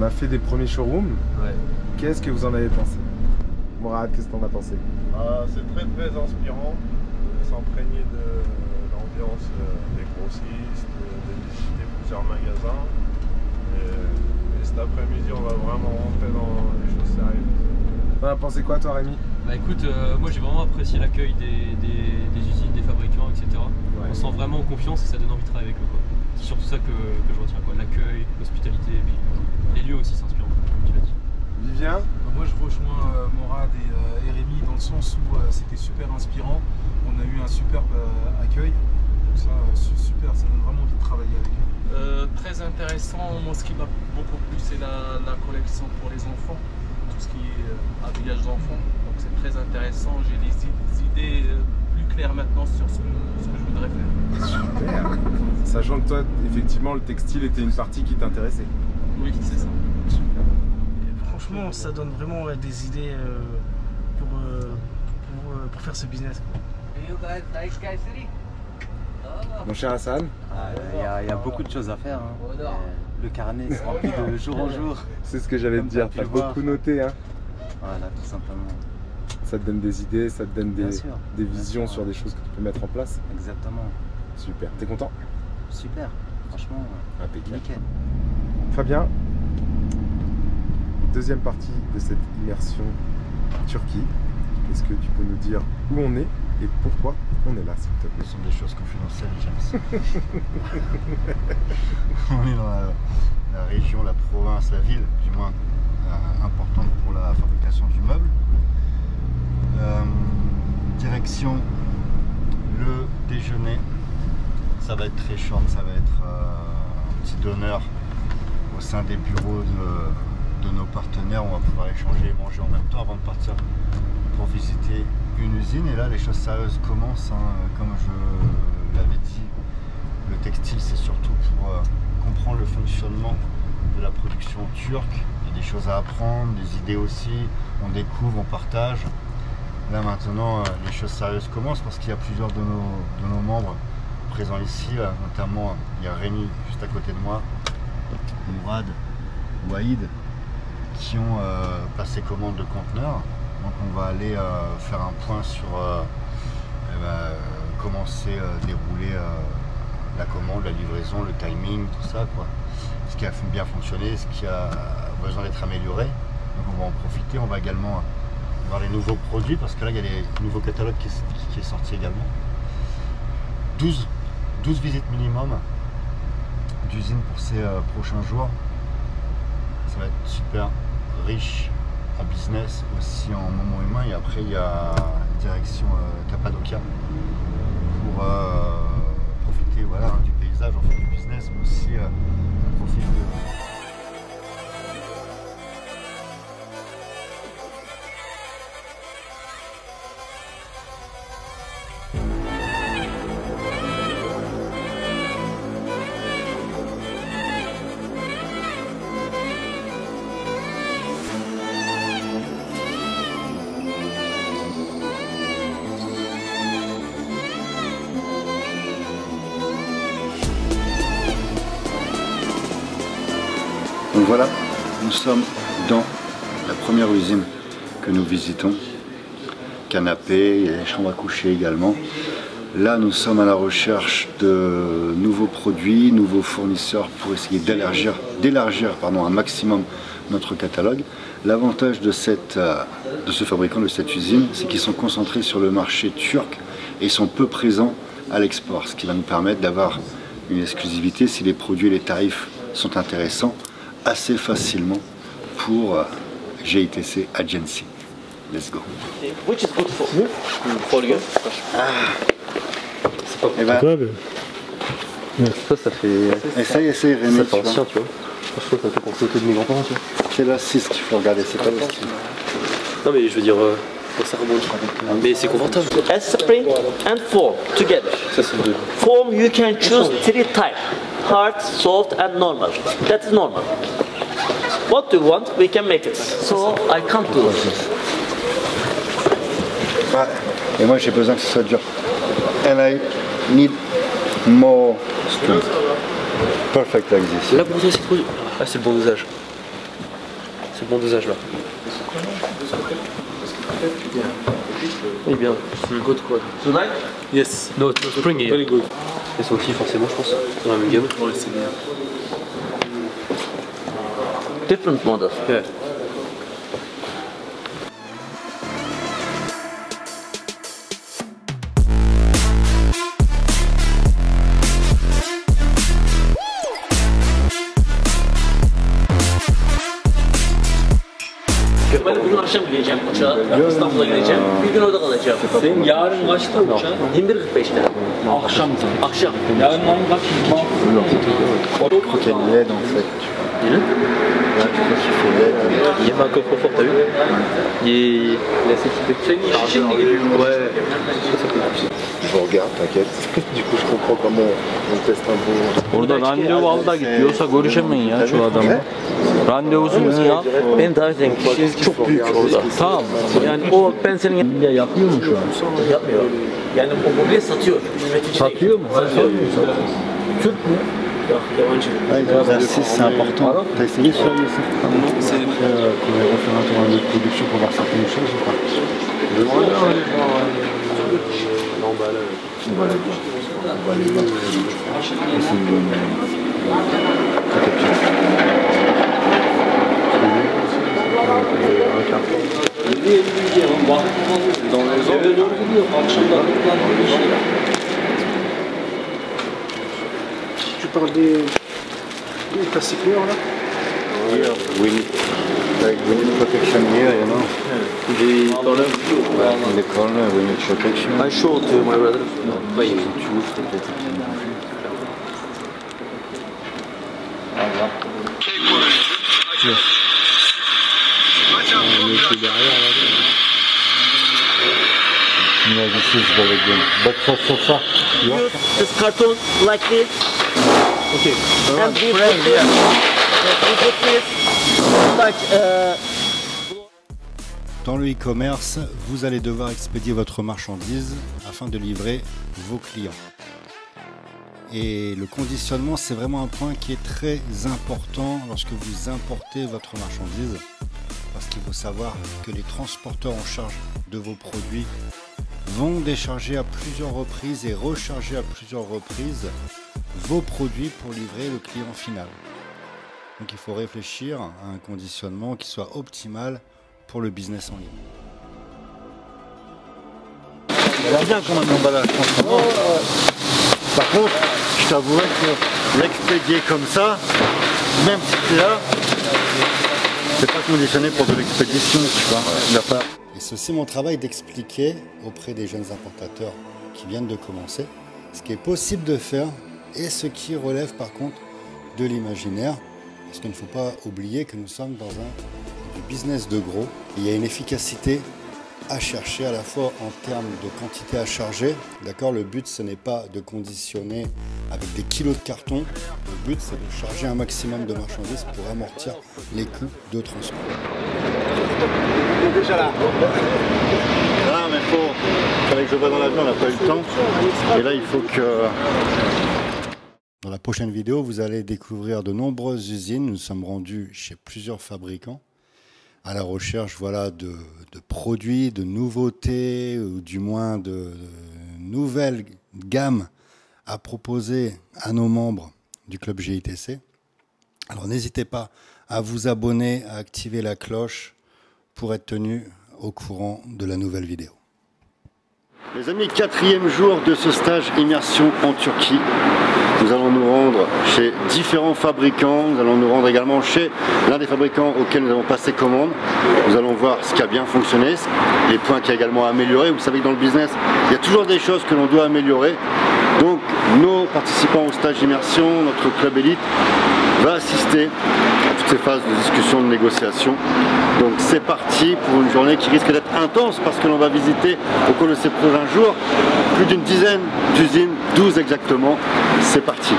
a fait des premiers showrooms. Ouais. Qu'est-ce que vous en avez pensé? Mourad, qu'est-ce que t'en as pensé? C'est très inspirant de s'imprégner de l'ambiance des grossistes, de visiter plusieurs magasins. Et cet après-midi, on va vraiment rentrer dans les choses sérieuses. T'en as pensé quoi toi, Rémi? Bah écoute, moi j'ai vraiment apprécié l'accueil des usines, des fabricants, etc. Ouais. On sent vraiment confiance et ça donne envie de travailler avec eux, quoi. C'est surtout ça que je retiens, quoi. L'accueil, l'hospitalité et puis les lieux aussi s'inspirent, comme tu l'as dit. Vivien? Moi je rejoins Mourad et Rémi dans le sens où c'était super inspirant. On a eu un superbe accueil. Donc ça, super, ça donne vraiment envie de travailler avec eux. Très intéressant. Moi, ce qui m'a beaucoup plu, c'est la collection pour les enfants, tout ce qui est habillage d'enfants. Donc c'est très intéressant. J'ai des idées plus claires maintenant sur ce que je voudrais faire. Super. Sachant que toi, effectivement, le textile était une partie qui t'intéressait. Oui, c'est ça. Franchement, ça donne vraiment des idées pour faire ce business. Mon cher Hassan? Il y a beaucoup de choses à faire. Hein. Le carnet se remplit de jour en jour. C'est ce que j'allais te dire, t'as beaucoup noté. Hein. Voilà, tout simplement. Ça te donne des idées, ça te donne des visions sur des choses que tu peux mettre en place. Exactement. Super. T'es content? Super. Franchement, impeccable. nickel. Fabien, deuxième partie de cette immersion Turquie. Est-ce que tu peux nous dire où on est et pourquoi on est là, s'il te plaît? Ce sont des choses confidentielles, James. On est dans la région, la province, la ville, du moins, importante pour la fabrication du meuble. Direction le déjeuner. Ça va être très short, ça va être un petit donneur au sein des bureaux de nos partenaires. On va pouvoir échanger et manger en même temps avant de partir pour visiter une usine. Et là, les choses sérieuses commencent. Comme je l'avais dit, le textile, c'est surtout pour comprendre le fonctionnement de la production turque. Il y a des choses à apprendre, des idées aussi. On découvre, on partage. Là maintenant, les choses sérieuses commencent parce qu'il y a plusieurs de nos membres présents ici. Notamment, il y a Rémi juste à côté de moi, Mourad, Waïd, qui ont passé commande de conteneurs. Donc on va aller faire un point sur commencer à dérouler la commande, la livraison, le timing, tout ça, quoi. Ce qui a bien fonctionné, ce qui a besoin d'être amélioré. Donc on va en profiter. On va également voir les nouveaux produits parce que là il y a les nouveaux catalogues qui est sorti également. 12 visites minimum d'usine pour ces prochains jours. Ça va être super riche en business, aussi en moment humain. Et après il y a direction Cappadocia pour profiter, voilà, du paysage, en fait, du business, mais aussi profiter de... Donc voilà, nous sommes dans la première usine que nous visitons. Canapé, il y a des chambres à coucher également. Là, nous sommes à la recherche de nouveaux produits, nouveaux fournisseurs pour essayer d'élargir un maximum notre catalogue. L'avantage de ce fabricant, de cette usine, c'est qu'ils sont concentrés sur le marché turc et sont peu présents à l'export, ce qui va nous permettre d'avoir une exclusivité si les produits et les tarifs sont intéressants assez facilement pour GITC Agency. Let's go. Which is good for you? C'est pas pour toi, mais... Ça fait... Essaye, Rémi. Ça fait ancien, tu vois. Je trouve que ça fait pour photo de mes grands-parents, tu vois. C'est la 6 qu'il faut regarder, c'est pas le style. Non, mais je veux dire... ça rebondit. Mais c'est confortable. As spring and form together. Ça, c'est le 2. Form, you can choose 3 types. Hard, soft and normal. That is normal. What do you want, we can make it. So I can't do it. Ouais. Et moi j'ai besoin que ce soit dur. And I need more strength. Perfect like this. Là pour toi c'est trop... Ah c'est le bon dosage. c'est le bon dosage là. Oui, bien. Good quad. Tonight? Yes. No, spring here. Very good. Et ça aussi, forcément, je pense, dans la même gamme. Ouais, c'est bien. Different model. Yeah. Ben bugün akşam gideceğim uçağa. İstanbul'a gideceğim. Bir gün orada kalacağım. Senin yarın kaçta uçağın? 21.45'te. Akşam mı? Akşam. Yarın ayın kaç? Faut qu'il y ait de l'aide en fait. Là, tu vois, tu fais l'aide. Il y a un coffre fort, t'as vu? Il est assez équipé. C'est une Chine, les gars. Ouais. Je vous regarde, t'inquiète. Du coup, je comprends comment on teste un bon. Orada randevu al da git diyorsa görüşemeyin ya şu adamla. Randevusunu al. Beni davet eden kişi çok büyük orada. Tamam. Yani o ben senin ya yapıyor mu şu an? Yapmıyor. Yani o mobilya satıyor. Satıyor mu? Sen sormuyorsun. Türk mü? Yok, yabancı. L'exercice c'est important. T'as essayé celui-là, Youssef? C'est Qu'on va refaire un tour en autre production pour voir certaines choses ou pas? L'emballage. On va les voir. On va les voir. C'est une bonne conception. Un carton. Dans les Tu parles des plastiques mûrs là? Oui. Avec Winnie Protection here, you know. The color? In the corner, Winnie Protection. I showed to my brother. Tu ouvres, peut-être. No, this is very good. But for far, Use this cartoon like this. Okay. And we put this like Dans le e-commerce, vous allez devoir expédier votre marchandise afin de livrer vos clients. Et le conditionnement, c'est vraiment un point qui est très important lorsque vous importez votre marchandise, parce qu'il faut savoir que les transporteurs en charge de vos produits vont décharger à plusieurs reprises et recharger à plusieurs reprises vos produits pour livrer le client final. Donc il faut réfléchir à un conditionnement qui soit optimal pour le business en ligne. Elle a bien quand même l'emballage, franchement. Par contre, je t'avouerais que l'expédier comme ça, même si c'est là, c'est pas conditionné pour de l'expédition, tu vois. Il a pas... Et ceci est mon travail d'expliquer auprès des jeunes importateurs qui viennent de commencer ce qui est possible de faire et ce qui relève par contre de l'imaginaire. Parce qu'il ne faut pas oublier que nous sommes dans du business de gros. Il y a une efficacité à chercher à la fois en termes de quantité à charger. D'accord, le but ce n'est pas de conditionner avec des kilos de carton. Le but c'est de charger un maximum de marchandises pour amortir les coûts de transport. Déjà là. Ah mais il fallait que je voie dans l'avion, on n'a pas eu le temps. Et là il faut que... Dans la prochaine vidéo, vous allez découvrir de nombreuses usines. Nous sommes rendus chez plusieurs fabricants à la recherche de produits, de nouveautés ou du moins de nouvelles gammes à proposer à nos membres du club GITC. Alors n'hésitez pas à vous abonner, à activer la cloche pour être tenu au courant de la nouvelle vidéo. Les amis, 4e jour de ce stage immersion en Turquie. Nous allons nous rendre chez différents fabricants. Nous allons nous rendre également chez l'un des fabricants auxquels nous avons passé commande. Nous allons voir ce qui a bien fonctionné, les points qui a également amélioré. Vous savez que dans le business, il y a toujours des choses que l'on doit améliorer. Donc, nos participants au stage immersion, notre club élite, va assister à toutes ces phases de discussion, de négociation. Donc c'est parti pour une journée qui risque d'être intense parce que l'on va visiter au cours de ces prochains jours plus d'une dizaine d'usines, 12 exactement. C'est parti.